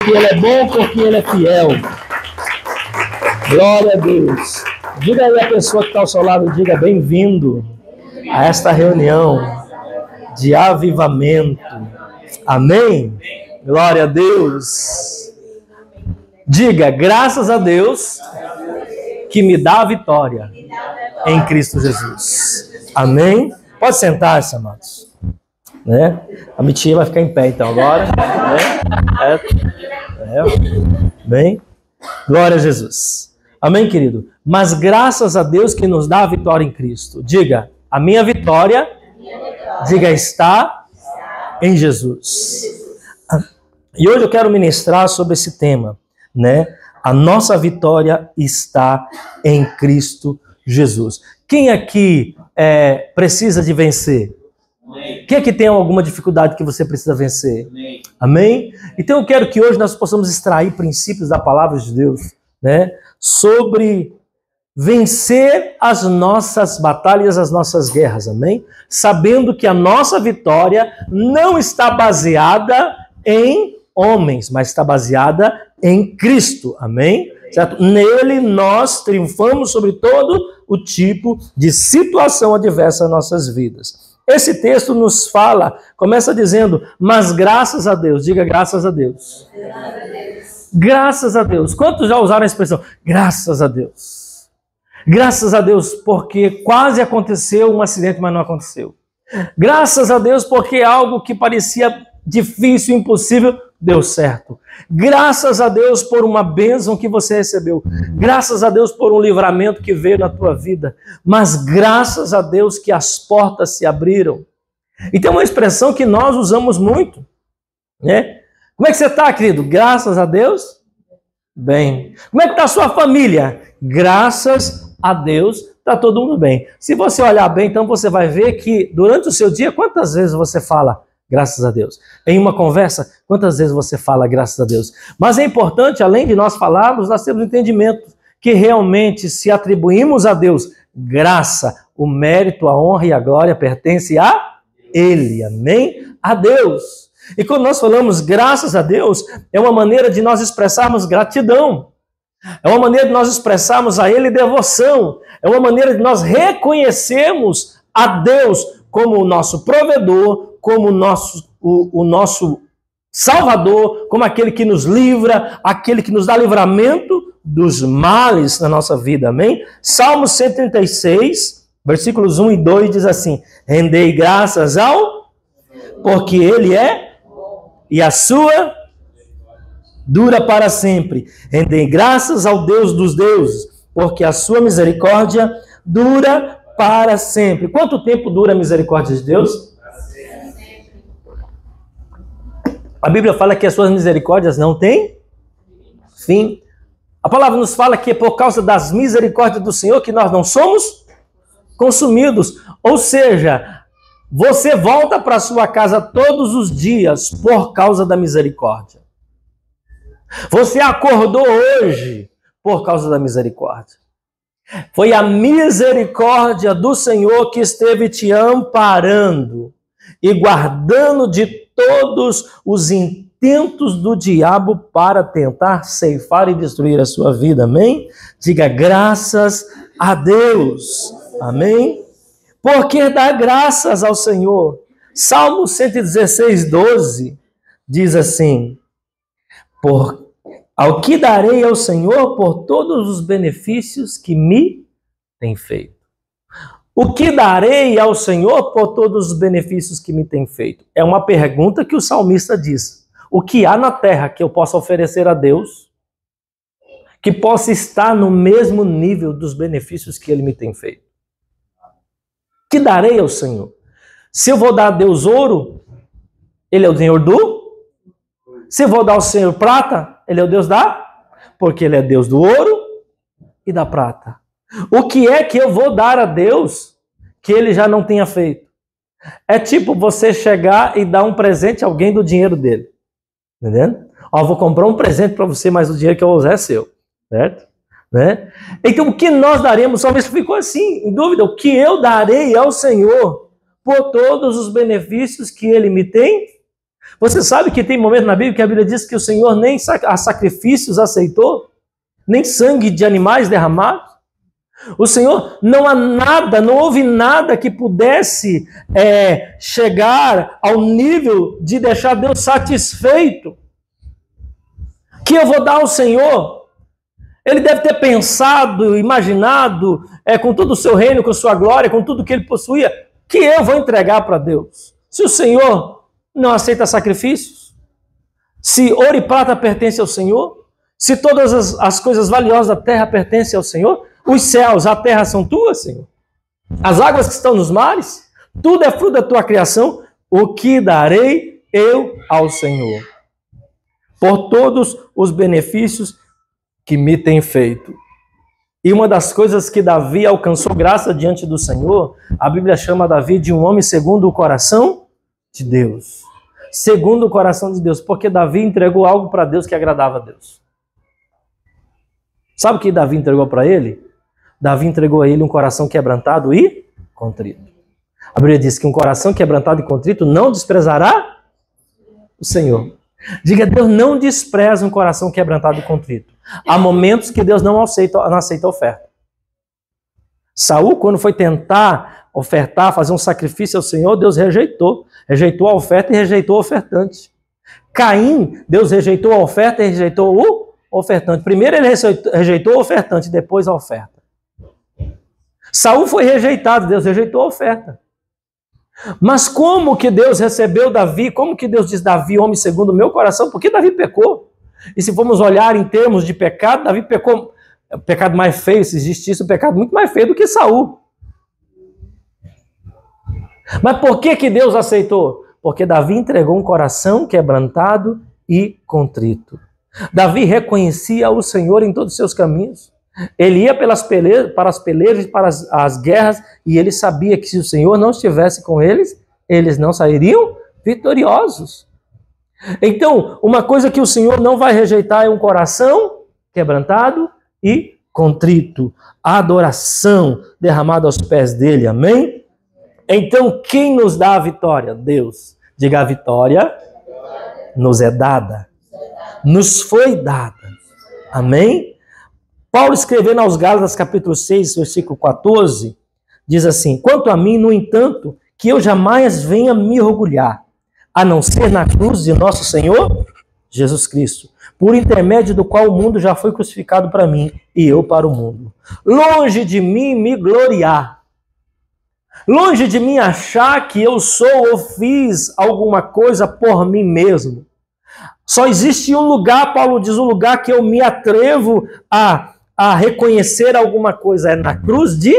porque Ele é bom, porque Ele é fiel. Glória a Deus. Diga aí a pessoa que está ao seu lado, diga bem-vindo a esta reunião de avivamento. Amém? Glória a Deus. Diga, graças a Deus que me dá a vitória em Cristo Jesus. Amém? Pode sentar-se, amados. Né? A mitinha vai ficar em pé então agora. Bem, glória a Jesus. Amém, querido? Mas graças a Deus que nos dá a vitória em Cristo. Diga, a minha vitória, diga, está em Jesus. E hoje eu quero ministrar sobre esse tema, né? A nossa vitória está em Cristo Jesus. Quem aqui precisa de vencer? Quem aqui tem alguma dificuldade que você precisa vencer? Amém? Então eu quero que hoje nós possamos extrair princípios da palavra de Deus, né? Sobre vencer as nossas batalhas, as nossas guerras, amém? Sabendo que a nossa vitória não está baseada em homens, mas está baseada em Cristo, amém? Certo? Nele nós triunfamos sobre todo o tipo de situação adversa às nossas vidas. Esse texto nos fala, começa dizendo, mas graças a Deus, diga graças a Deus. Graças a Deus. Quantos já usaram a expressão? Graças a Deus. Graças a Deus porque quase aconteceu um acidente, mas não aconteceu. Graças a Deus porque algo que parecia difícil, impossível, deu certo. Graças a Deus por uma bênção que você recebeu. Graças a Deus por um livramento que veio na tua vida. Mas graças a Deus que as portas se abriram. E tem uma expressão que nós usamos muito, né? Como é que você está, querido? Graças a Deus? Bem. Como é que está a sua família? Graças a Deus, está todo mundo bem. Se você olhar bem, então você vai ver que durante o seu dia, quantas vezes você fala graças a Deus? Em uma conversa, quantas vezes você fala graças a Deus? Mas é importante, além de nós falarmos, nós temos entendimento que realmente se atribuímos a Deus graça, o mérito, a honra e a glória pertence a Ele, amém? A Deus. E quando nós falamos graças a Deus, é uma maneira de nós expressarmos gratidão. É uma maneira de nós expressarmos a Ele devoção. É uma maneira de nós reconhecermos a Deus como o nosso provedor, como o nosso Salvador, como aquele que nos livra, aquele que nos dá livramento dos males na nossa vida, amém? Salmo 136, versículos 1 e 2 diz assim, rendei graças ao, porque Ele é, e a sua dura para sempre. Rendei graças ao Deus dos deuses, porque a sua misericórdia dura para sempre. Quanto tempo dura a misericórdia de Deus? A Bíblia fala que as suas misericórdias não têm fim. A palavra nos fala que é por causa das misericórdias do Senhor que nós não somos consumidos. Ou seja, você volta para sua casa todos os dias por causa da misericórdia. Você acordou hoje por causa da misericórdia. Foi a misericórdia do Senhor que esteve te amparando e guardando de todos os intentos do diabo para tentar ceifar e destruir a sua vida, amém? Diga graças a Deus, amém? Porque dá graças ao Senhor. Salmo 116, 12 diz assim, ao que darei ao Senhor por todos os benefícios que me tem feito. O que darei ao Senhor por todos os benefícios que me tem feito? É uma pergunta que o salmista diz. O que há na terra que eu possa oferecer a Deus, que possa estar no mesmo nível dos benefícios que Ele me tem feito? O que darei ao Senhor? Se eu vou dar a Deus ouro, Ele é o Senhor do? Se eu vou dar ao Senhor prata, Ele é o Deus da? Porque Ele é Deus do ouro e da prata. O que é que eu vou dar a Deus que Ele já não tenha feito? É tipo você chegar e dar um presente a alguém do dinheiro dele. Entendendo? Ó, vou comprar um presente para você, mas o dinheiro que eu vou usar é seu. Certo? Né? Então o que nós daremos? Só se ficou assim, em dúvida. O que eu darei ao Senhor por todos os benefícios que Ele me tem? Você sabe que tem momento na Bíblia que a Bíblia diz que o Senhor nem a sacrifícios aceitou, nem sangue de animais derramados. O Senhor, não há nada, não houve nada que pudesse chegar ao nível de deixar Deus satisfeito. Que eu vou dar ao Senhor? Ele deve ter pensado, imaginado, com todo o seu reino, com sua glória, com tudo que ele possuía, que eu vou entregar para Deus. Se o Senhor não aceita sacrifícios, se ouro e prata pertencem ao Senhor, se todas as coisas valiosas da terra pertencem ao Senhor, os céus, a terra são tuas, Senhor. As águas que estão nos mares, tudo é fruto da tua criação. O que darei eu ao Senhor? Por todos os benefícios que me tem feito. E uma das coisas que Davi alcançou graça diante do Senhor, a Bíblia chama Davi de um homem segundo o coração de Deus. Segundo o coração de Deus, porque Davi entregou algo para Deus que agradava a Deus. Sabe o que Davi entregou para ele? Davi entregou a ele um coração quebrantado e contrito. A Bíblia diz que um coração quebrantado e contrito não desprezará o Senhor. Diga, Deus não despreza um coração quebrantado e contrito. Há momentos que Deus não aceita a oferta. Saul, quando foi tentar ofertar, fazer um sacrifício ao Senhor, Deus rejeitou. Rejeitou a oferta e rejeitou o ofertante. Caim, Deus rejeitou a oferta e rejeitou o ofertante. Primeiro ele rejeitou o ofertante, depois a oferta. Saul foi rejeitado, Deus rejeitou a oferta. Mas como que Deus recebeu Davi? Como que Deus diz Davi, homem segundo o meu coração? Porque Davi pecou. E se formos olhar em termos de pecado, Davi pecou. O pecado mais feio, se existisse, o pecado muito mais feio do que Saul. Mas por que Deus aceitou? Porque Davi entregou um coração quebrantado e contrito. Davi reconhecia o Senhor em todos os seus caminhos. Ele ia para as pelejas, para as guerras, e ele sabia que se o Senhor não estivesse com eles, eles não sairiam vitoriosos. Então, uma coisa que o Senhor não vai rejeitar é um coração quebrantado e contrito. A adoração derramada aos pés dele, amém? Então, quem nos dá a vitória? Deus. Diga, a vitória nos é dada. Nos foi dada. Amém? Paulo escrevendo aos Gálatas, capítulo 6, versículo 14, diz assim: quanto a mim, no entanto, que eu jamais venha me orgulhar, a não ser na cruz de nosso Senhor Jesus Cristo, por intermédio do qual o mundo já foi crucificado para mim e eu para o mundo. Longe de mim me gloriar, longe de mim achar que eu sou ou fiz alguma coisa por mim mesmo. Só existe um lugar, Paulo diz, um lugar que eu me atrevo a reconhecer alguma coisa, é na cruz de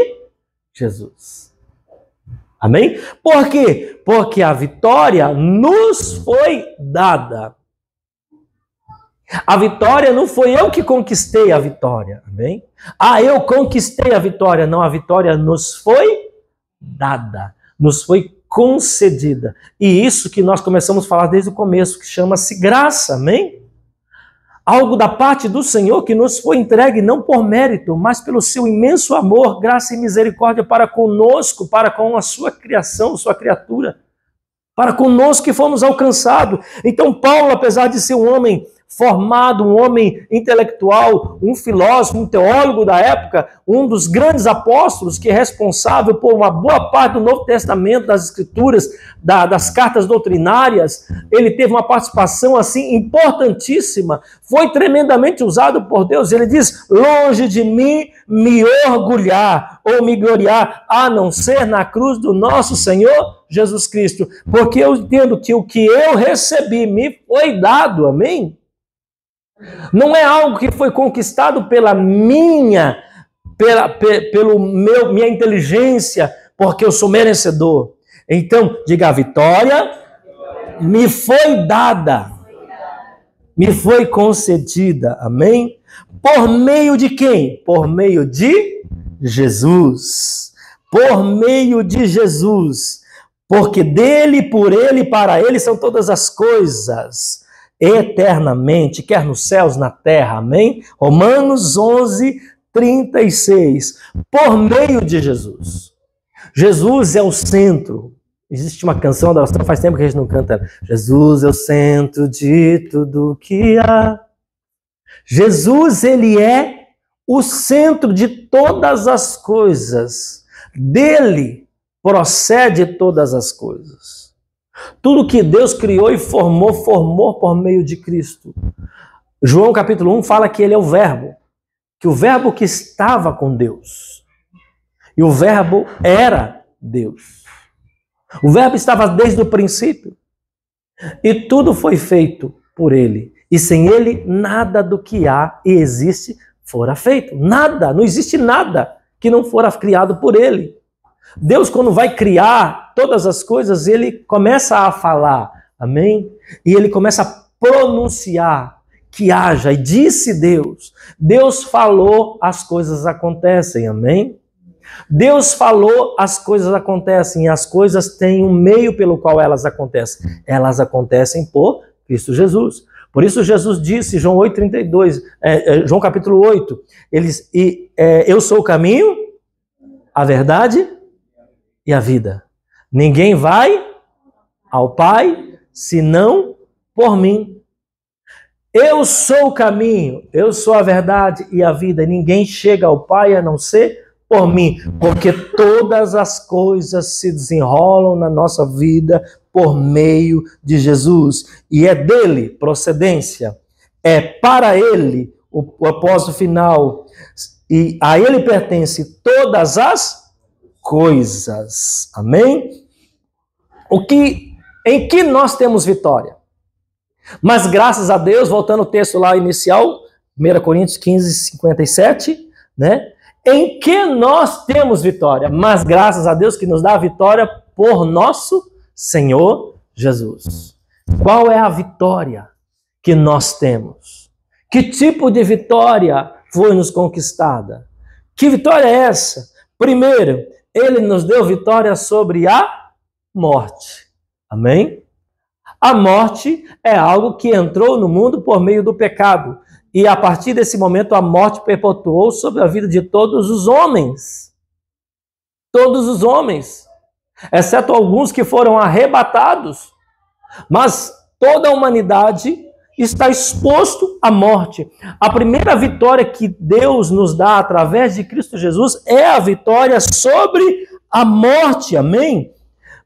Jesus. Amém? Por quê? Porque a vitória nos foi dada. A vitória não foi eu que conquistei a vitória. Amém? Eu conquistei a vitória. Não, a vitória nos foi dada. Nos foi concedida. E isso que nós começamos a falar desde o começo, que chama-se graça. Amém? Algo da parte do Senhor que nos foi entregue não por mérito, mas pelo seu imenso amor, graça e misericórdia para conosco, para com a sua criação, sua criatura, para conosco que fomos alcançados. Então Paulo, apesar de ser um homem formado, um homem intelectual, um filósofo, um teólogo da época, um dos grandes apóstolos que é responsável por uma boa parte do Novo Testamento, das Escrituras, das cartas doutrinárias, ele teve uma participação assim importantíssima, foi tremendamente usado por Deus. Ele diz: longe de mim me orgulhar ou me gloriar, a não ser na cruz do nosso Senhor Jesus Cristo, porque eu entendo que o que eu recebi me foi dado, amém? Não é algo que foi conquistado pela minha inteligência, porque eu sou merecedor. Então, diga: a vitória me foi dada, me foi concedida, amém? Por meio de quem? Por meio de Jesus. Por meio de Jesus. Porque dele, por ele e para ele são todas as coisas, eternamente, quer nos céus, na terra, amém? Romanos 11, 36. Por meio de Jesus. Jesus é o centro. Existe uma canção da oração, faz tempo que a gente não canta. Jesus é o centro de tudo que há. Jesus, ele é o centro de todas as coisas. Dele procede todas as coisas. Tudo que Deus criou e formou, formou por meio de Cristo. João capítulo 1 fala que ele é o verbo. Que o verbo que estava com Deus. E o verbo era Deus. O verbo estava desde o princípio. E tudo foi feito por ele. E sem ele, nada do que há e existe fora feito. Nada, não existe nada que não fora criado por ele. Deus, quando vai criar todas as coisas, ele começa a falar, amém? E ele começa a pronunciar que haja. E disse Deus. Deus falou, as coisas acontecem, amém? Deus falou, as coisas acontecem. E as coisas têm um meio pelo qual elas acontecem. Elas acontecem por Cristo Jesus. Por isso Jesus disse, João 8,32, João capítulo 8, eu sou o caminho, a verdade e a vida. Ninguém vai ao Pai senão por mim. Eu sou o caminho, eu sou a verdade e a vida. Ninguém chega ao Pai a não ser por mim, porque todas as coisas se desenrolam na nossa vida por meio de Jesus. E é dele procedência, é para ele o propósito final, e a ele pertence todas as coisas. Amém? Em que nós temos vitória? Mas graças a Deus, voltando ao texto lá inicial, 1 Coríntios 15, 57, né? Em que nós temos vitória? Mas graças a Deus que nos dá a vitória por nosso Senhor Jesus. Qual é a vitória que nós temos? Que tipo de vitória foi nos conquistada? Que vitória é essa? Primeiro, ele nos deu vitória sobre a morte. Amém? A morte é algo que entrou no mundo por meio do pecado. E a partir desse momento a morte perpetuou sobre a vida de todos os homens. Todos os homens. Exceto alguns que foram arrebatados. Mas toda a humanidade está exposto à morte. A primeira vitória que Deus nos dá através de Cristo Jesus é a vitória sobre a morte. Amém?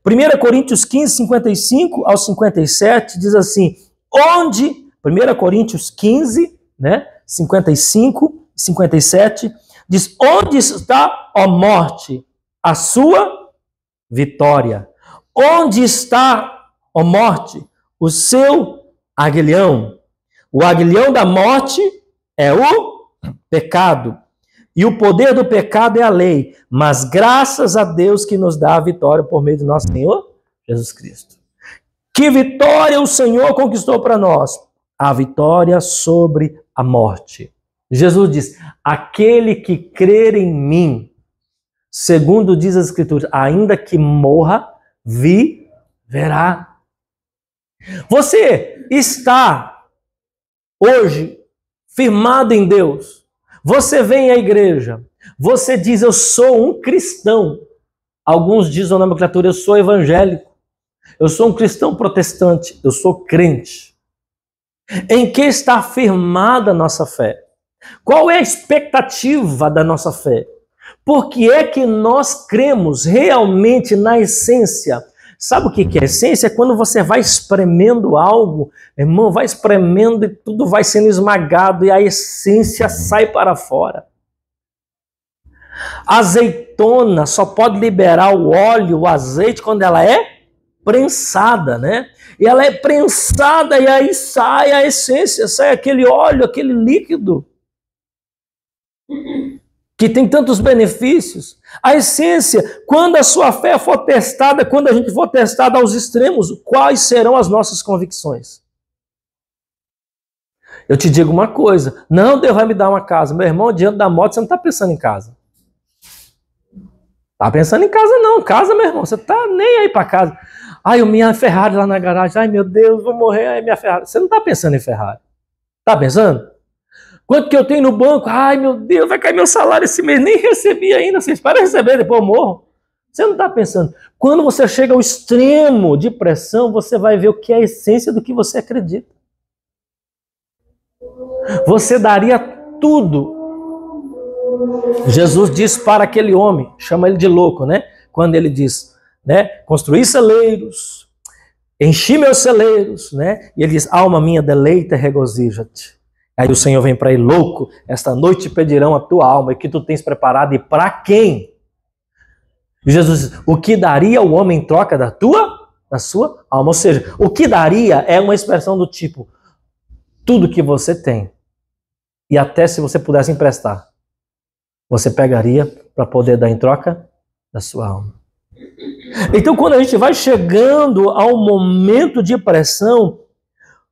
1 Coríntios 15, 55 ao 57 diz assim, 1 Coríntios 15, 55 e 57, diz, onde está, ó morte, a sua vitória? Onde está, ó morte, o seu aguilhão? O aguilhão da morte é o pecado. E o poder do pecado é a lei. Mas graças a Deus que nos dá a vitória por meio do nosso Senhor Jesus Cristo. Que vitória o Senhor conquistou para nós? A vitória sobre a morte. Jesus diz, aquele que crer em mim, segundo diz as Escrituras, ainda que morra, viverá. Você está hoje firmado em Deus. Você vem à igreja, você diz, eu sou um cristão. Alguns dizem na nomenclatura, eu sou evangélico. Eu sou um cristão protestante, eu sou crente. Em que está firmada a nossa fé? Qual é a expectativa da nossa fé? Por que é que nós cremos realmente na essência? Sabe o que é essência? É quando você vai espremendo algo, irmão, vai espremendo e tudo vai sendo esmagado e a essência sai para fora. A azeitona só pode liberar o óleo, o azeite, quando ela é prensada, né? E ela é prensada e aí sai a essência, sai aquele óleo, aquele líquido que tem tantos benefícios. A essência, quando a sua fé for testada, quando a gente for testada aos extremos, quais serão as nossas convicções? Eu te digo uma coisa, não, Deus vai me dar uma casa. Meu irmão, diante da morte, você não está pensando em casa. Está pensando em casa não, casa, meu irmão, você está nem aí para casa. Ai, minha Ferrari lá na garagem, ai meu Deus, vou morrer, ai minha Ferrari. Você não está pensando em Ferrari. Está pensando? Quanto que eu tenho no banco? Ai, meu Deus, vai cair meu salário esse mês. Nem recebi ainda. Vocês param de receber, depois eu morro. Você não está pensando. Quando você chega ao extremo de pressão, você vai ver o que é a essência do que você acredita. Você daria tudo. Jesus diz para aquele homem, chama ele de louco, né? Quando ele diz, né? Construí celeiros, enchi meus celeiros, né? E ele diz, alma minha, deleita e regozija-te. Aí o Senhor vem para ele, louco, esta noite pedirão a tua alma, e que tu tens preparado, e para quem? E Jesus diz, o que daria o homem em troca da sua alma? Ou seja, o que daria é uma expressão do tipo, tudo que você tem, e até se você pudesse emprestar, você pegaria para poder dar em troca da sua alma. Então, quando a gente vai chegando ao momento de pressão,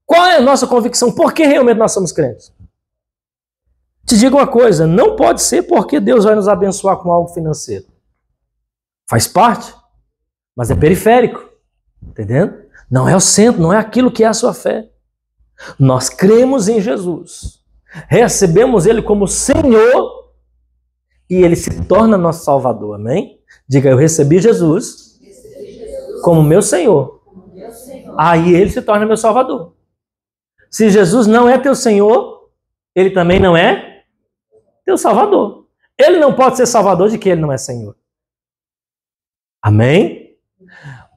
qual é a nossa convicção? Por que realmente nós somos crentes? Te digo uma coisa, não pode ser porque Deus vai nos abençoar com algo financeiro. Faz parte, mas é periférico, entendendo? Não é o centro, não é aquilo que é a sua fé. Nós cremos em Jesus, recebemos Ele como Senhor e Ele se torna nosso Salvador, amém? Diga, eu recebi Jesus como meu Senhor. Aí Ele se torna meu Salvador. Se Jesus não é teu Senhor, Ele também não é teu Salvador. Ele não pode ser Salvador de que Ele não é Senhor. Amém?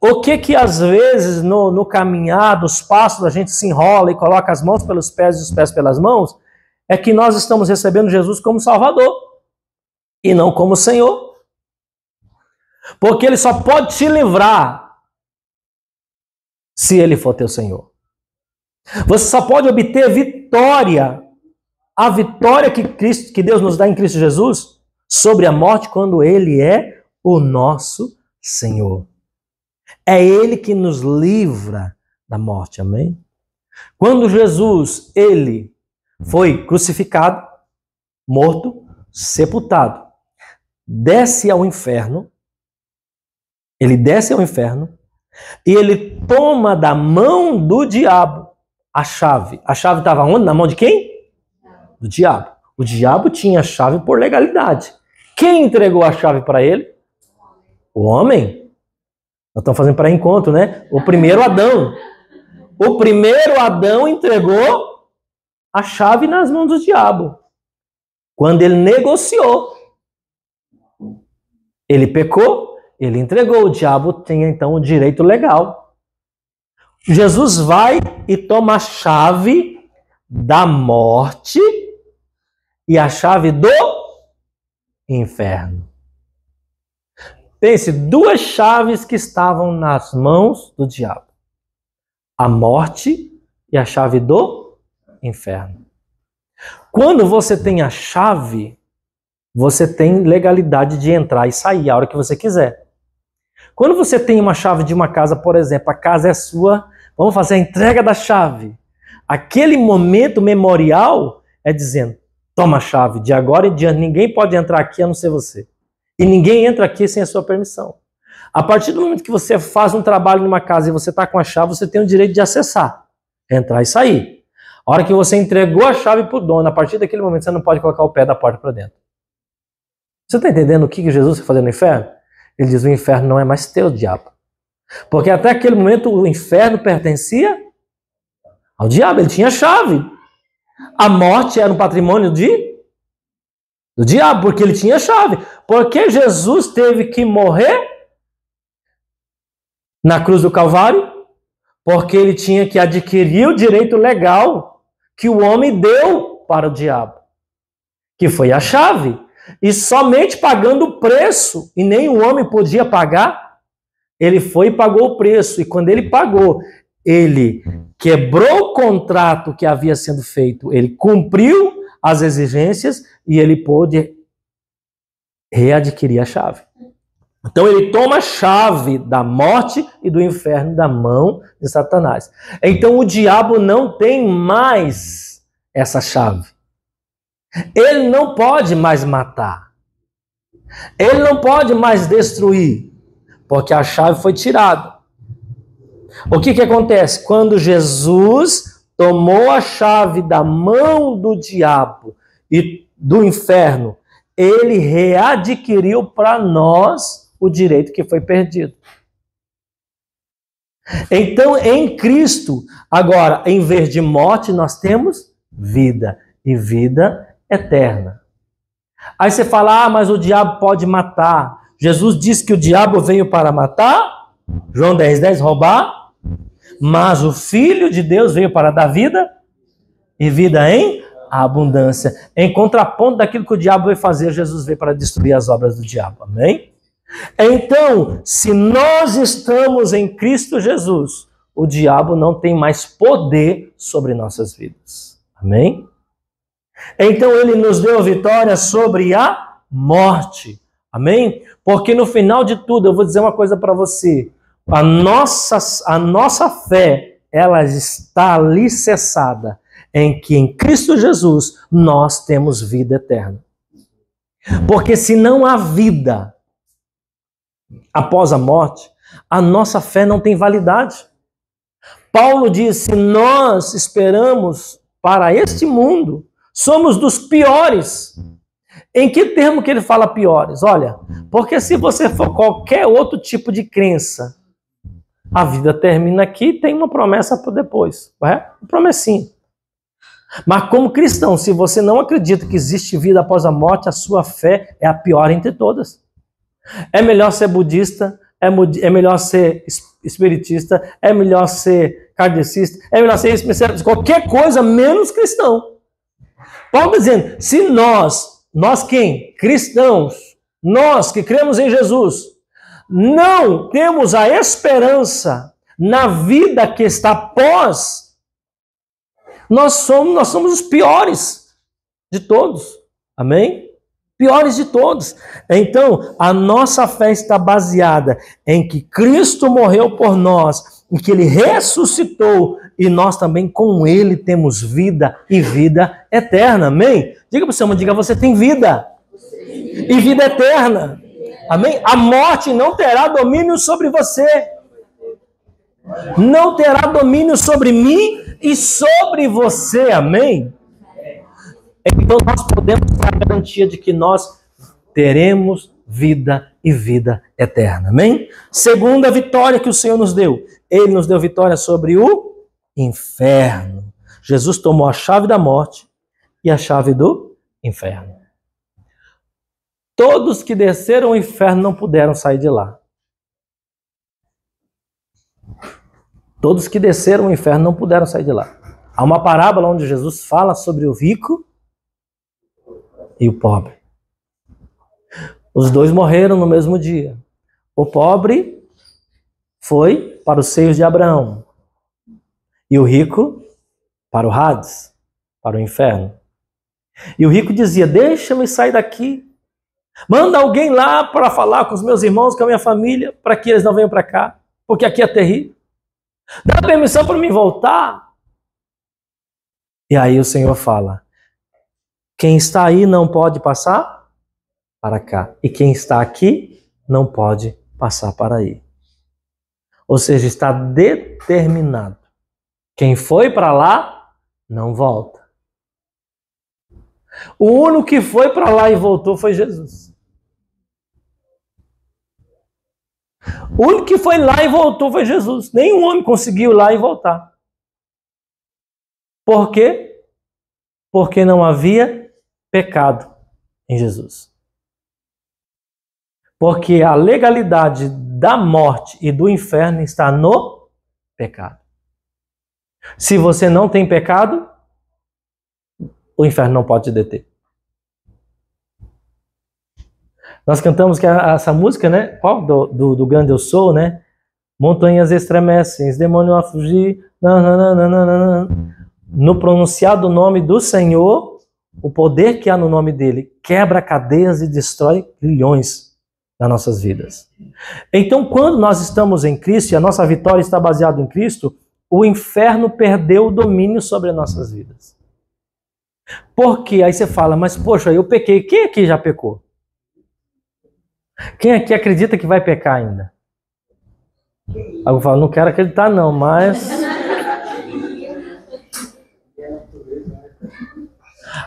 O que às vezes no caminhar dos passos a gente se enrola e coloca as mãos pelos pés e os pés pelas mãos, é que nós estamos recebendo Jesus como Salvador e não como Senhor. Porque Ele só pode te livrar se Ele for teu Senhor. Você só pode obter vitória, a vitória que Deus nos dá em Cristo Jesus sobre a morte quando Ele é o nosso Senhor. É Ele que nos livra da morte, amém? Quando Jesus, Ele foi crucificado, morto, sepultado, desce ao inferno, Ele desce ao inferno e Ele toma da mão do diabo a chave. A chave estava onde? Na mão de quem? Do diabo. O diabo tinha a chave por legalidade. Quem entregou a chave para ele? O homem. Nós estamos fazendo pré-encontro, né? O primeiro Adão. O primeiro Adão entregou a chave nas mãos do diabo. Quando ele negociou, ele pecou, ele entregou. O diabo tinha então o direito legal. Jesus vai e toma a chave da morte e a chave do inferno. Pense, duas chaves que estavam nas mãos do diabo. A morte e a chave do inferno. Quando você tem a chave, você tem legalidade de entrar e sair a hora que você quiser. Quando você tem uma chave de uma casa, por exemplo, a casa é sua, vamos fazer a entrega da chave. Aquele momento memorial é dizendo, toma a chave, de agora em diante ninguém pode entrar aqui a não ser você. E ninguém entra aqui sem a sua permissão. A partir do momento que você faz um trabalho numa casa e você está com a chave, você tem o direito de acessar, entrar e sair. A hora que você entregou a chave para o dono, a partir daquele momento você não pode colocar o pé da porta para dentro. Você está entendendo o que Jesus foi fazer no inferno? Ele diz, o inferno não é mais teu, diabo. Porque até aquele momento o inferno pertencia ao diabo, ele tinha chave. A morte era um patrimônio do diabo, porque ele tinha chave. Porque Jesus teve que morrer na cruz do Calvário? Porque ele tinha que adquirir o direito legal que o homem deu para o diabo, que foi a chave. E somente pagando o preço, e nem o homem podia pagar, ele foi e pagou o preço. E quando ele pagou, ele quebrou o contrato que havia sido feito, ele cumpriu as exigências e ele pôde readquirir a chave. Então ele toma a chave da morte e do inferno da mão de Satanás. Então o diabo não tem mais essa chave. Ele não pode mais matar. Ele não pode mais destruir, porque a chave foi tirada. O que acontece? Quando Jesus tomou a chave da mão do diabo e do inferno, ele readquiriu para nós o direito que foi perdido. Então, em Cristo, agora, em vez de morte, nós temos vida, e vida eterna. Aí você fala, mas o diabo pode matar. Jesus disse que o diabo veio para matar, João 10:10, roubar, mas o Filho de Deus veio para dar vida, e vida em abundância. Em contraponto daquilo que o diabo veio fazer, Jesus veio para destruir as obras do diabo. Amém? Então, se nós estamos em Cristo Jesus, o diabo não tem mais poder sobre nossas vidas. Amém? Então, ele nos deu vitória sobre a morte. Amém? Porque no final de tudo, eu vou dizer uma coisa para você. A nossa fé, ela está alicerçada em que em Cristo Jesus nós temos vida eterna. Porque se não há vida após a morte, a nossa fé não tem validade. Paulo diz, se nós esperamos para este mundo, somos dos piores. Em que termo que ele fala piores? Olha, porque se você for qualquer outro tipo de crença, a vida termina aqui e tem uma promessa para depois. Uma promessinha. Mas como cristão, se você não acredita que existe vida após a morte, a sua fé é a pior entre todas. É melhor ser budista, é melhor ser espiritista, é melhor ser kardecista, é melhor ser especialista, qualquer coisa menos cristão. Paulo dizendo, se nós quem? Cristãos, nós que cremos em Jesus, não temos a esperança na vida que está após, nós somos os piores de todos. Amém? Piores de todos. Então, a nossa fé está baseada em que Cristo morreu por nós, em que Ele ressuscitou, e nós também com Ele temos vida e vida eterna. Amém? Diga para o seu irmão, diga, você tem vida e vida eterna. Amém? A morte não terá domínio sobre você. Não terá domínio sobre mim e sobre você. Amém? Então nós podemos ter a garantia de que nós teremos vida e vida eterna. Amém? Segunda vitória que o Senhor nos deu. Ele nos deu vitória sobre o inferno. Jesus tomou a chave da morte e a chave do inferno. Todos que desceram ao inferno não puderam sair de lá. Todos que desceram ao inferno não puderam sair de lá. Há uma parábola onde Jesus fala sobre o rico e o pobre. Os dois morreram no mesmo dia. O pobre foi para os seios de Abraão. E o rico para o Hades, para o inferno. E o rico dizia, deixa-me sair daqui. Manda alguém lá para falar com os meus irmãos, com a minha família, para que eles não venham para cá, porque aqui é terrível. Dá permissão para mim voltar. E aí o Senhor fala, quem está aí não pode passar para cá. E quem está aqui não pode passar para aí. Ou seja, está determinado. Quem foi para lá, não volta. O único que foi para lá e voltou foi Jesus. O único que foi lá e voltou foi Jesus. Nenhum homem conseguiu ir lá e voltar. Por quê? Porque não havia pecado em Jesus. Porque a legalidade da morte e do inferno está no pecado. Se você não tem pecado, o inferno não pode te deter. Nós cantamos que essa música, né? Qual? Do grande eu sou, né? Montanhas estremecem, demônio a fugir. No pronunciado nome do Senhor, o poder que há no nome dele quebra cadeias e destrói grilhões nas nossas vidas. Então, quando nós estamos em Cristo e a nossa vitória está baseada em Cristo, o inferno perdeu o domínio sobre as nossas vidas. Por quê? Aí você fala, mas poxa, eu pequei. Quem aqui já pecou? Quem aqui acredita que vai pecar ainda? Aí eu falo, não quero acreditar não, mas...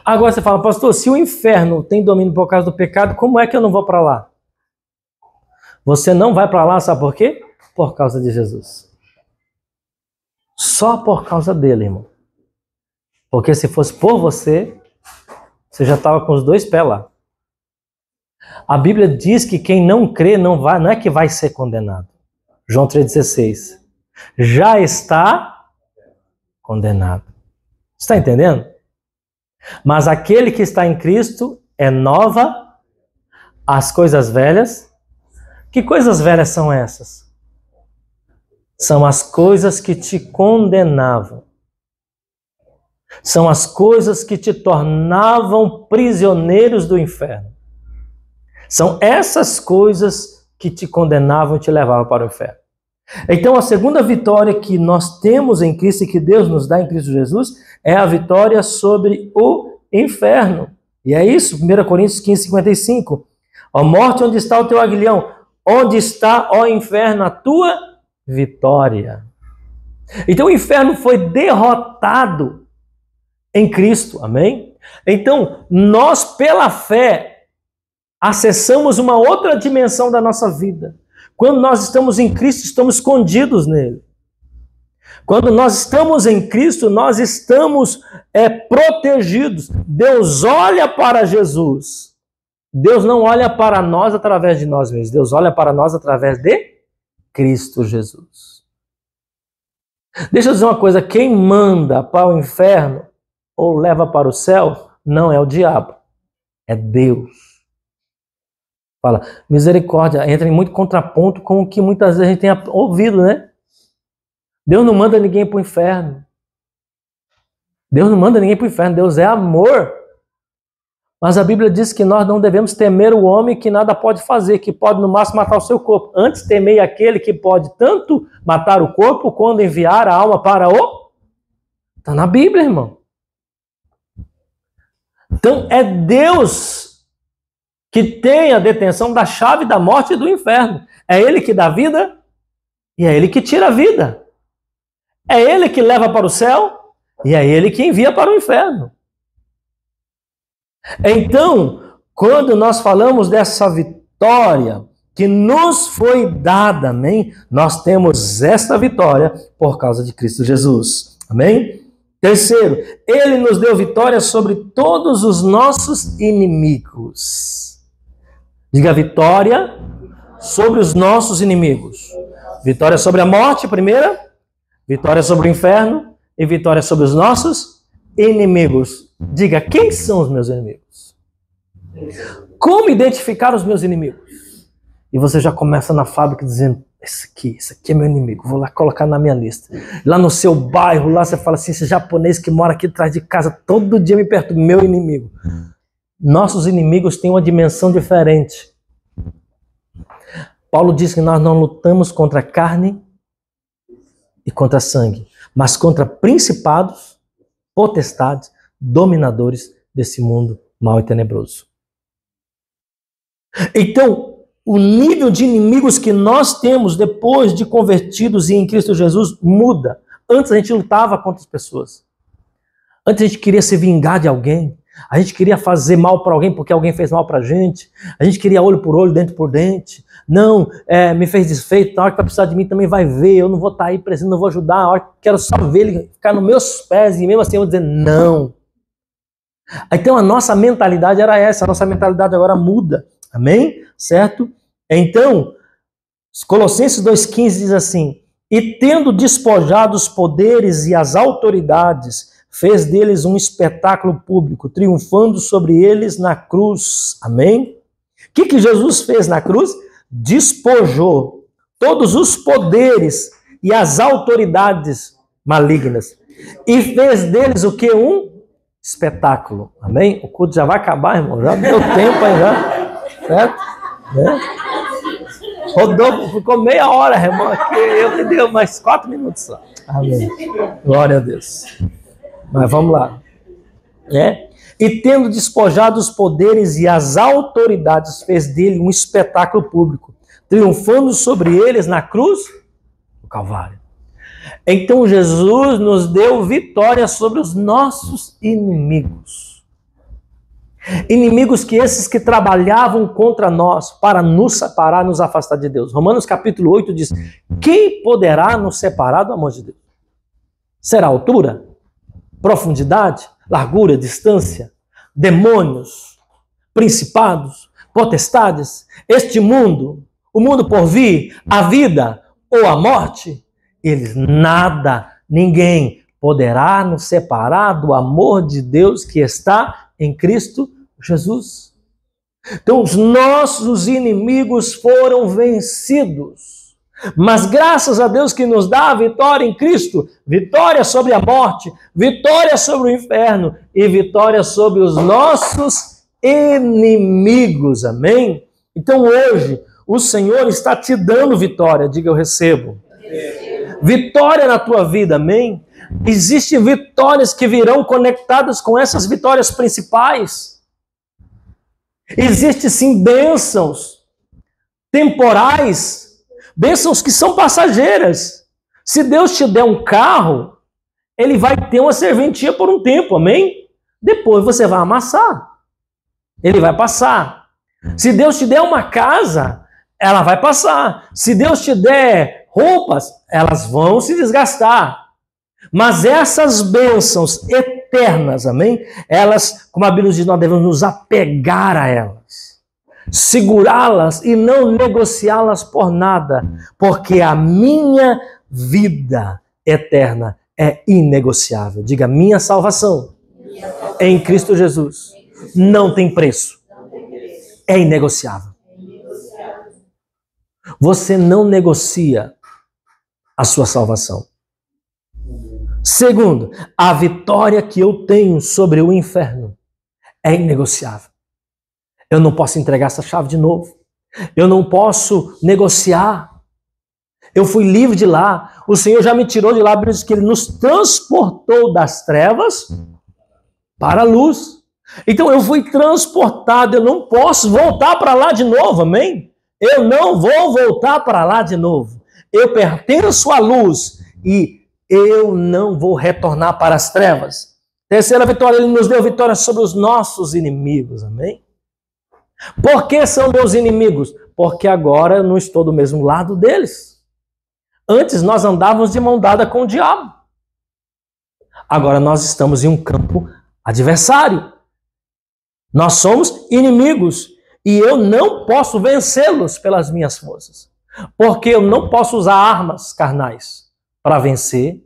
Agora você fala, pastor, se o inferno tem domínio por causa do pecado, como é que eu não vou para lá? Você não vai para lá, sabe por quê? Por causa de Jesus. Só por causa dele, irmão. Porque se fosse por você, você já estava com os 2 pés lá. A Bíblia diz que quem não crê não é que vai ser condenado. João 3,16. Já está condenado. Está entendendo? Mas aquele que está em Cristo é nova, as coisas velhas. Que coisas velhas são essas? São as coisas que te condenavam. São as coisas que te tornavam prisioneiros do inferno. São essas coisas que te condenavam e te levavam para o inferno. Então, a segunda vitória que nós temos em Cristo e que Deus nos dá em Cristo Jesus é a vitória sobre o inferno. E é isso, 1 Coríntios 15:55. Ó morte, onde está o teu aguilhão? Onde está, ó inferno, a tua vitória? Então, o inferno foi derrotado em Cristo, amém? Então, nós, pela fé, acessamos uma outra dimensão da nossa vida. Quando nós estamos em Cristo, estamos escondidos nele. Quando nós estamos em Cristo, nós estamos protegidos. Deus olha para Jesus. Deus não olha para nós através de nós mesmos. Deus olha para nós através de Cristo Jesus. Deixa eu dizer uma coisa. Quem manda para o inferno ou leva para o céu não é o diabo. É Deus. Fala, misericórdia, entra em muito contraponto com o que muitas vezes a gente tem ouvido, né? Deus não manda ninguém para o inferno. Deus não manda ninguém para o inferno, Deus é amor. Mas a Bíblia diz que nós não devemos temer o homem que nada pode fazer, que pode no máximo matar o seu corpo. Antes temei aquele que pode tanto matar o corpo, quando enviar a alma para o... Está na Bíblia, irmão. Então é Deus que tem a detenção da chave da morte e do inferno. É Ele que dá vida e é Ele que tira a vida. É Ele que leva para o céu e é Ele que envia para o inferno. Então, quando nós falamos dessa vitória que nos foi dada, amém? Nós temos esta vitória por causa de Cristo Jesus, amém? Terceiro, Ele nos deu vitória sobre todos os nossos inimigos. Diga vitória sobre os nossos inimigos. Vitória sobre a morte, primeira. Vitória sobre o inferno. E vitória sobre os nossos inimigos. Diga, quem são os meus inimigos? Como identificar os meus inimigos? E você já começa na fábrica dizendo, esse aqui é meu inimigo, vou lá colocar na minha lista. Lá no seu bairro, lá você fala assim, esse japonês que mora aqui atrás de casa, todo dia me perturba, meu inimigo. Nossos inimigos têm uma dimensão diferente. Paulo diz que nós não lutamos contra carne e contra sangue, mas contra principados, potestades, dominadores desse mundo mau e tenebroso. Então, o nível de inimigos que nós temos depois de convertidos e em Cristo Jesus muda. Antes a gente lutava contra as pessoas. Antes a gente queria se vingar de alguém. A gente queria fazer mal para alguém porque alguém fez mal para a gente. A gente queria olho por olho, dente por dente. Não, me fez desfeito, na hora que vai precisar de mim também vai ver. Eu não vou estar aí presente, não vou ajudar. Na hora que quero só ver ele ficar nos meus pés e mesmo assim eu vou dizer não. Então a nossa mentalidade era essa. A nossa mentalidade agora muda. Amém? Certo? Então, Colossenses 2,15 diz assim: e tendo despojado os poderes e as autoridades, fez deles um espetáculo público, triunfando sobre eles na cruz. Amém? O que Jesus fez na cruz? Despojou todos os poderes e as autoridades malignas. E fez deles o que? Um espetáculo. Amém? O culto já vai acabar, irmão. Já deu tempo aí, já. Certo? Rodou, ficou meia hora, irmão. Aqui eu me deu mais 4 minutos só. Amém. Glória a Deus. Mas vamos lá. E tendo despojado os poderes e as autoridades, fez dele um espetáculo público, triunfando sobre eles na cruz do Calvário. Então Jesus nos deu vitória sobre os nossos inimigos. Inimigos que esses que trabalhavam contra nós para nos separar, nos afastar de Deus. Romanos capítulo 8 diz: quem poderá nos separar do amor de Deus? Será altura? Profundidade? Largura? Distância? Demônios? Principados? Potestades? Este mundo? O mundo por vir? A vida ou a morte? Eles nada, ninguém poderá nos separar do amor de Deus que está em Cristo Jesus. Então os nossos inimigos foram vencidos, mas graças a Deus que nos dá a vitória em Cristo, vitória sobre a morte, vitória sobre o inferno e vitória sobre os nossos inimigos, amém? Então hoje o Senhor está te dando vitória, diga eu recebo. Vitória na tua vida, amém? Existem vitórias que virão conectadas com essas vitórias principais. Existem sim bênçãos temporais, bênçãos que são passageiras. Se Deus te der um carro, ele vai ter uma serventia por um tempo, amém? Depois você vai amassar, ele vai passar. Se Deus te der uma casa, ela vai passar. Se Deus te der roupas, elas vão se desgastar. Mas essas bênçãos eternas, amém? Elas, como a Bíblia diz, nós devemos nos apegar a elas, segurá-las e não negociá-las por nada, porque a minha vida eterna é inegociável. Diga, minha salvação em Cristo Jesus não tem preço, é inegociável. Você não negocia a sua salvação. Segundo, a vitória que eu tenho sobre o inferno é inegociável. Eu não posso entregar essa chave de novo. Eu não posso negociar. Eu fui livre de lá. O Senhor já me tirou de lá. A Bíblia diz que Ele nos transportou das trevas para a luz. Então eu fui transportado. Eu não posso voltar para lá de novo, amém? Eu não vou voltar para lá de novo. Eu pertenço à luz e eu não vou retornar para as trevas. Terceira vitória, Ele nos deu vitória sobre os nossos inimigos, amém? Por que são meus inimigos? Porque agora eu não estou do mesmo lado deles. Antes nós andávamos de mão dada com o diabo. Agora nós estamos em um campo adversário. Nós somos inimigos e eu não posso vencê-los pelas minhas forças. Porque eu não posso usar armas carnais para vencer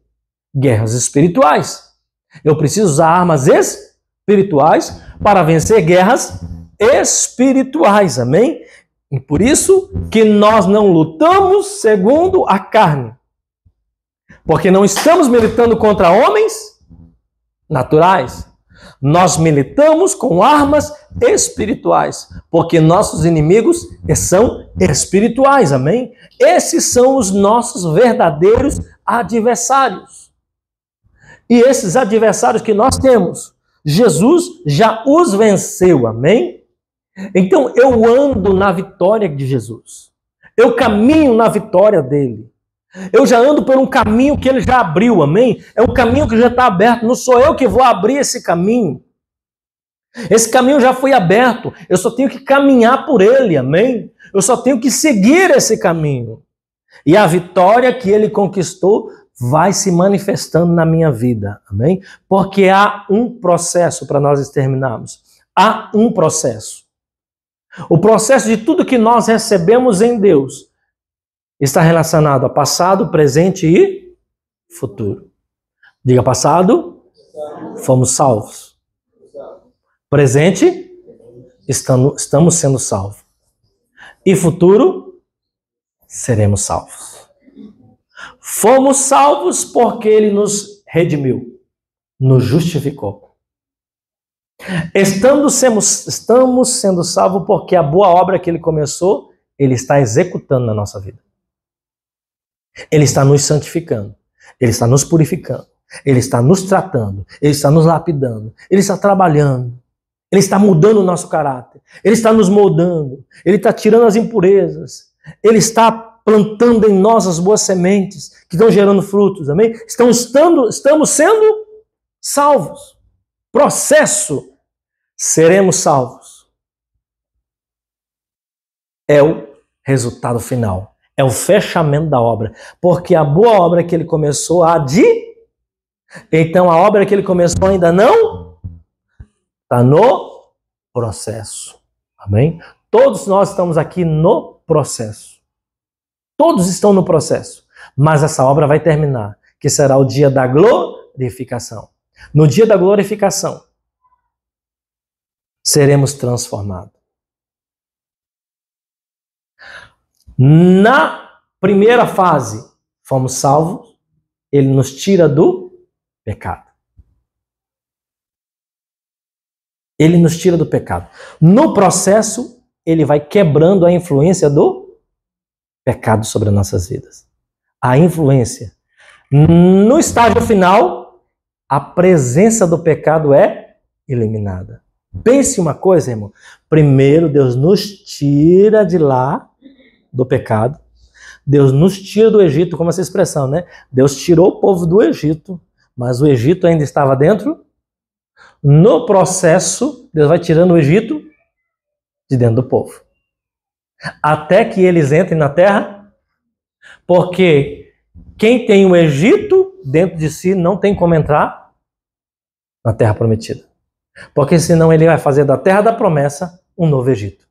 guerras espirituais. Eu preciso usar armas espirituais para vencer guerras espirituais, amém? E por isso que nós não lutamos segundo a carne. Porque não estamos militando contra homens naturais. Nós militamos com armas espirituais, porque nossos inimigos são espirituais, amém? Esses são os nossos verdadeiros adversários. E esses adversários que nós temos, Jesus já os venceu, amém? Então eu ando na vitória de Jesus. Eu caminho na vitória dele. Eu já ando por um caminho que ele já abriu, amém? É um caminho que já está aberto, não sou eu que vou abrir esse caminho. Esse caminho já foi aberto, eu só tenho que caminhar por ele, amém? Eu só tenho que seguir esse caminho. E a vitória que ele conquistou vai se manifestando na minha vida, amém? Porque há um processo para nós exterminarmos. Há um processo. O processo de tudo que nós recebemos em Deus está relacionado a passado, presente e futuro. Diga passado, fomos salvos. Presente, estamos sendo salvos. E futuro, seremos salvos. Fomos salvos porque Ele nos redimiu, nos justificou. Estamos sendo salvos porque a boa obra que Ele começou, Ele está executando na nossa vida. Ele está nos santificando, Ele está nos purificando, Ele está nos tratando, Ele está nos lapidando, Ele está trabalhando, Ele está mudando o nosso caráter, Ele está nos moldando, Ele está tirando as impurezas, Ele está plantando em nós as boas sementes que estão gerando frutos, amém? Estamos sendo salvos. Processo. seremos salvos. É o resultado final. É o fechamento da obra. Porque a boa obra que ele começou há de... Então a obra que ele começou ainda não está no processo. Amém? Todos nós estamos aqui no processo. Todos estão no processo. Mas essa obra vai terminar, que será o dia da glorificação. No dia da glorificação, seremos transformados. Na primeira fase, fomos salvos, ele nos tira do pecado. Ele nos tira do pecado. No processo, ele vai quebrando a influência do pecado sobre as nossas vidas. A influência. No estágio final, a presença do pecado é eliminada. Pense uma coisa, irmão. Primeiro, Deus nos tira de lá, do pecado. Deus nos tira do Egito, como essa expressão, né? Deus tirou o povo do Egito, mas o Egito ainda estava dentro. No processo, Deus vai tirando o Egito de dentro do povo. Até que eles entrem na terra, porque quem tem o Egito dentro de si não tem como entrar na terra prometida. Porque senão ele vai fazer da terra da promessa um novo Egito.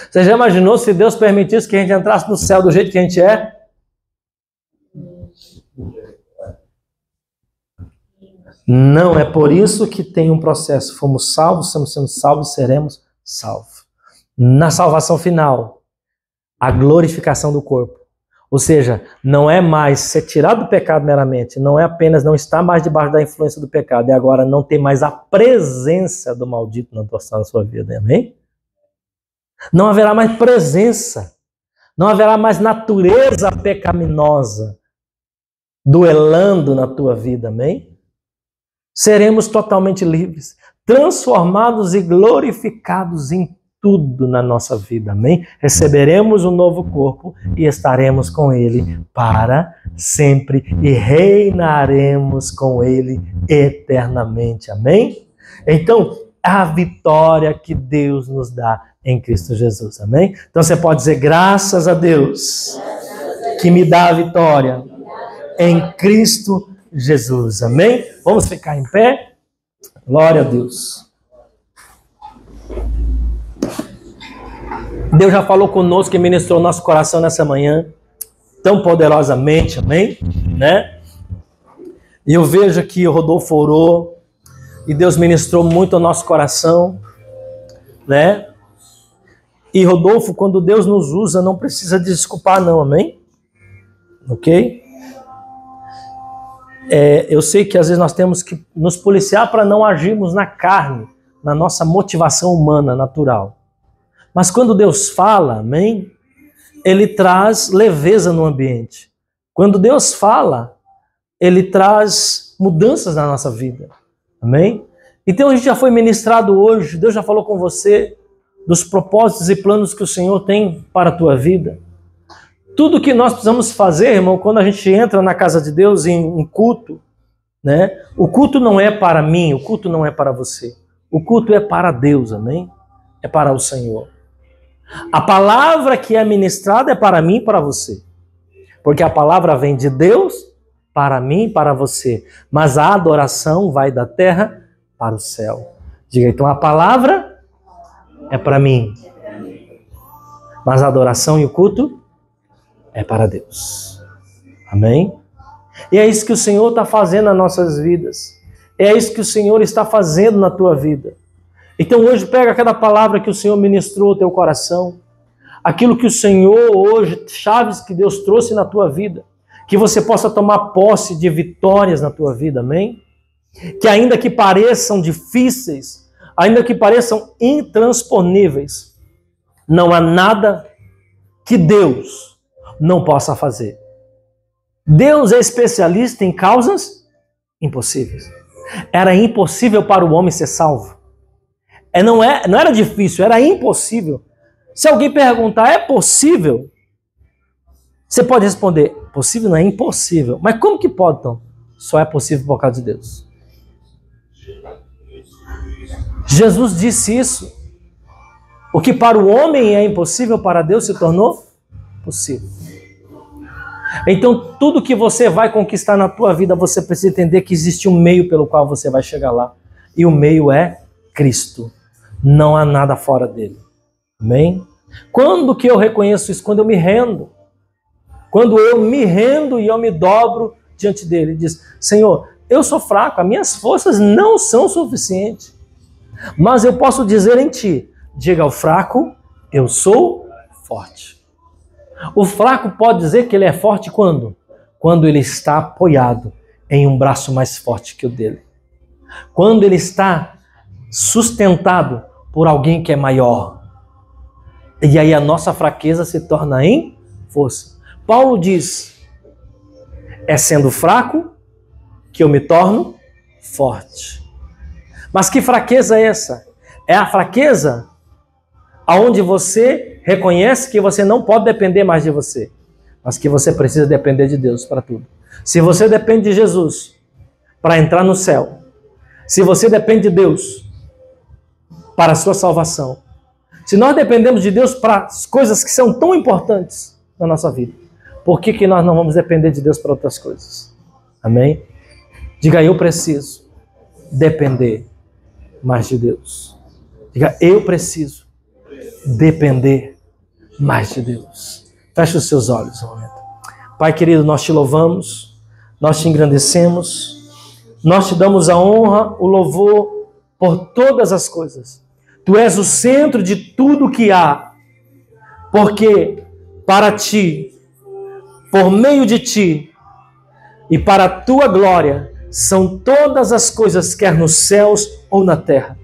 Você já imaginou se Deus permitisse que a gente entrasse no céu do jeito que a gente é? Não, é por isso que tem um processo. Fomos salvos, estamos sendo salvos, seremos salvos. Na salvação final, a glorificação do corpo. Ou seja, não é mais ser tirado do pecado meramente, não é apenas não estar mais debaixo da influência do pecado, e agora não ter mais a presença do maldito na sua vida, amém? Não haverá mais presença, não haverá mais natureza pecaminosa duelando na tua vida, amém? Seremos totalmente livres, transformados e glorificados em tudo na nossa vida, amém? Receberemos um novo corpo e estaremos com ele para sempre e reinaremos com ele eternamente, amém? Então, a vitória que Deus nos dá em Cristo Jesus, amém? Então você pode dizer, graças a Deus que me dá a vitória em Cristo Jesus, amém? Vamos ficar em pé? Glória a Deus. Deus já falou conosco e ministrou nosso coração nessa manhã, tão poderosamente, amém? Né? E eu vejo aqui o Rodolfo orou, e Deus ministrou muito ao nosso coração, né? E Rodolfo, quando Deus nos usa, não precisa desculpar não, amém? Ok? Eu sei que às vezes nós temos que nos policiar para não agirmos na carne, na nossa motivação humana, natural. Mas quando Deus fala, amém? Ele traz leveza no ambiente. Quando Deus fala, Ele traz mudanças na nossa vida. Amém? Então a gente já foi ministrado hoje, Deus já falou com você dos propósitos e planos que o Senhor tem para a tua vida. Tudo que nós precisamos fazer, irmão, quando a gente entra na casa de Deus em um culto, né? O culto não é para mim, o culto não é para você. O culto é para Deus, amém? É para o Senhor. A palavra que é ministrada é para mim e para você. Porque a palavra vem de Deus para mim e para você. Mas a adoração vai da terra para o céu. Diga, então a palavra é para mim. Mas a adoração e o culto é para Deus. Amém? E é isso que o Senhor está fazendo nas nossas vidas. É isso que o Senhor está fazendo na tua vida. Então hoje pega aquela palavra que o Senhor ministrou ao teu coração. Aquilo que o Senhor hoje, chaves que Deus trouxe na tua vida. Que você possa tomar posse de vitórias na tua vida, amém? Que ainda que pareçam difíceis, ainda que pareçam intransponíveis, não há nada que Deus não possa fazer. Deus é especialista em causas impossíveis. Era impossível para o homem ser salvo. Não era difícil, era impossível. Se alguém perguntar, é possível? Você pode responder, possível não é impossível. Mas como que pode, então? Só é possível por causa de Deus. Jesus disse isso. O que para o homem é impossível, para Deus se tornou possível. Então, tudo que você vai conquistar na tua vida, você precisa entender que existe um meio pelo qual você vai chegar lá. E o meio é Cristo. Não há nada fora dele. Amém? Quando que eu reconheço isso? Quando eu me rendo. Quando eu me rendo e eu me dobro diante dele. Ele diz, Senhor, eu sou fraco, as minhas forças não são suficientes. Mas eu posso dizer em ti, diga ao fraco, eu sou forte. O fraco pode dizer que ele é forte quando? Quando ele está apoiado em um braço mais forte que o dele. Quando ele está sustentado por alguém que é maior. E aí a nossa fraqueza se torna em força. Paulo diz, é sendo fraco que eu me torno forte. Mas que fraqueza é essa? É a fraqueza aonde você reconhece que você não pode depender mais de você, mas que você precisa depender de Deus para tudo. Se você depende de Jesus para entrar no céu, se você depende de Deus para a sua salvação, se nós dependemos de Deus para as coisas que são tão importantes na nossa vida, por que nós não vamos depender de Deus para outras coisas? Amém? Diga, eu preciso depender mais de Deus. Diga, eu preciso depender mais de Deus. Feche os seus olhos um momento. Pai querido, nós te louvamos, nós te engrandecemos, nós te damos a honra, o louvor por todas as coisas. Tu és o centro de tudo que há, porque para ti, por meio de ti e para a tua glória, são todas as coisas, quer nos céus ou na terra.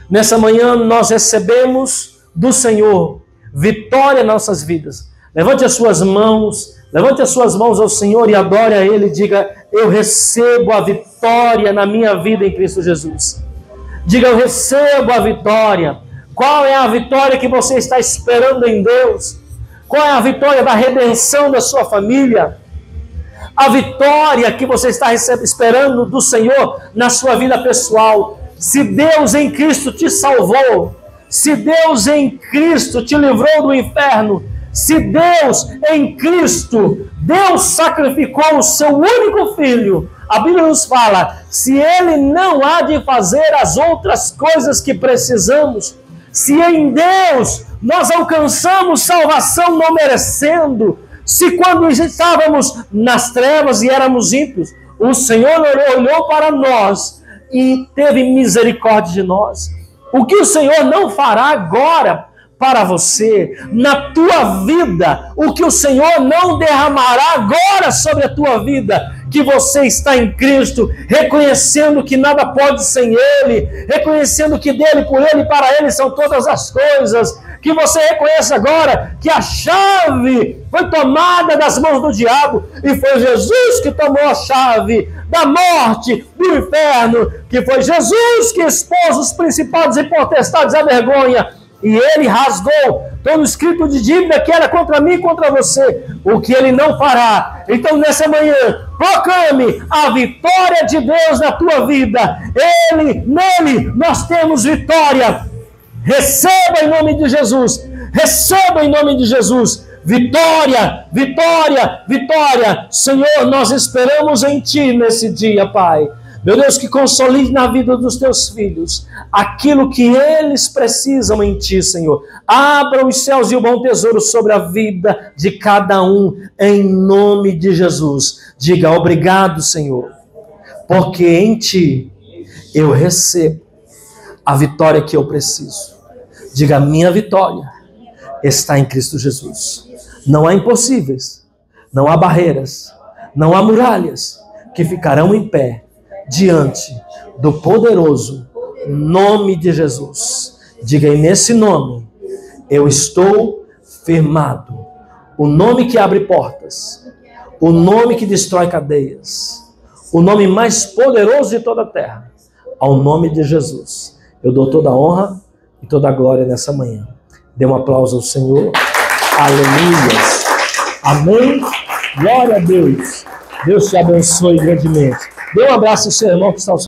Nessa manhã nós recebemos do Senhor vitória em nossas vidas. Levante as suas mãos ao Senhor e adore a Ele. Diga, eu recebo a vitória na minha vida em Cristo Jesus. Diga, eu recebo a vitória. Qual é a vitória que você está esperando em Deus? Qual é a vitória da redenção da sua família? A vitória que você está esperando do Senhor na sua vida pessoal. Se Deus em Cristo te salvou, se Deus em Cristo te livrou do inferno, se Deus em Cristo, Deus sacrificou o seu único filho, a Bíblia nos fala, se Ele não há de fazer as outras coisas que precisamos, se em Deus nós alcançamos salvação não merecendo, se quando estávamos nas trevas e éramos ímpios, o Senhor olhou para nós e teve misericórdia de nós. O que o Senhor não fará agora para você, na tua vida? O que o Senhor não derramará agora sobre a tua vida? Que você está em Cristo, reconhecendo que nada pode sem Ele, reconhecendo que dele, por Ele e para Ele são todas as coisas. Que você reconheça agora que a chave foi tomada das mãos do diabo e foi Jesus que tomou a chave da morte, do inferno, que foi Jesus que expôs os principados e potestades à vergonha e Ele rasgou todo o escrito de dívida que era contra mim e contra você, o que Ele não fará. Então nessa manhã, proclame a vitória de Deus na tua vida. Nele nós temos vitória. Receba em nome de Jesus, receba em nome de Jesus, vitória, vitória, vitória. Senhor, nós esperamos em Ti nesse dia, Pai. Meu Deus, que consolide na vida dos Teus filhos aquilo que eles precisam em Ti, Senhor. Abra os céus e o bom tesouro sobre a vida de cada um, em nome de Jesus. Diga, obrigado, Senhor, porque em Ti eu recebo a vitória que eu preciso. Diga, minha vitória está em Cristo Jesus. Não há impossíveis, não há barreiras, não há muralhas que ficarão em pé diante do poderoso nome de Jesus. Diga, e nesse nome eu estou firmado. O nome que abre portas, o nome que destrói cadeias, o nome mais poderoso de toda a terra, ao nome de Jesus. Eu dou toda a honra e toda a glória nessa manhã. Dê um aplauso ao Senhor. Aleluia. Amém. Glória a Deus. Deus te abençoe grandemente. Dê um abraço ao seu irmão que está ao seu